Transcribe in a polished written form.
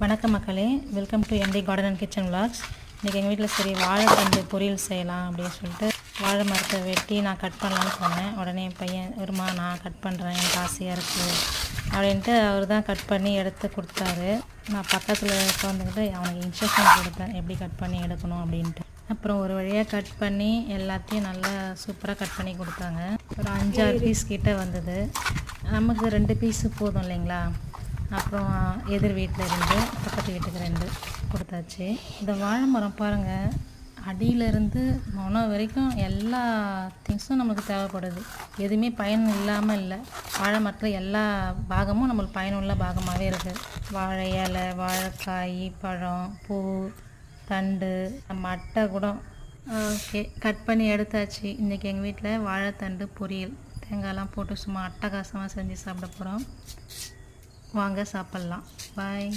வணக்கம் மக்களே, welcome to MT garden and kitchen vlogs. இன்றைக்கி எங்கள் வீட்டில் சரி வாழைத்தண்டு பொரியல் செய்யலாம் அப்படின்னு சொல்லிட்டு வாழை மரத்தை வெட்டி நான் கட் பண்ணலான்னு சொன்னேன். உடனே என் பையன் வருமா நான் கட் பண்ணுறேன், எனக்கு ஆசையாக இருக்குது அப்படின்ட்டு அவர் தான் கட் பண்ணி எடுத்து கொடுத்தாரு. நான் பக்கத்தில் உட்காந்துக்கிட்டு அவனுக்கு இன்ஸ்ட்ரக்ஷன் கொடுத்தேன் எப்படி கட் பண்ணி எடுக்கணும் அப்படின்ட்டு. அப்புறம் ஒரு வழியாக கட் பண்ணி எல்லாத்தையும் நல்லா சூப்பராக கட் பண்ணி கொடுத்தாங்க. ஒரு 5-6 பீஸ் கிட்டே வந்தது. நமக்கு 2 பீஸு போதும் இல்லைங்களா. அப்புறம் எதிர் வீட்டில் 2, பக்கத்து வீட்டுக்கு 2 கொடுத்தாச்சு. இந்த வாழை மரம் பாருங்கள், அடியிலேருந்து மொனம் வரைக்கும் எல்லா திங்ஸும் நமக்கு தேவைப்படுது. எதுவுமே பயன் இல்லாமல் இல்லை. வாழை மரத்தில் எல்லா பாகமும் நம்மளுக்கு பயனுள்ள பாகமாகவே இருக்குது. வாழை இலை, வாழைக்காய், பழம், பூ, தண்டு, நம்ம அட்டை கூட. ஓகே, கட் பண்ணி எடுத்தாச்சு. இன்றைக்கி எங்கள் வீட்டில் வாழைத்தண்டு பொரியல் தேங்காயெல்லாம் போட்டு சும்மா அட்டகாசமாக செஞ்சு சாப்பிட போகிறோம். வாங்க சாப்பிட்லாம். பாய்.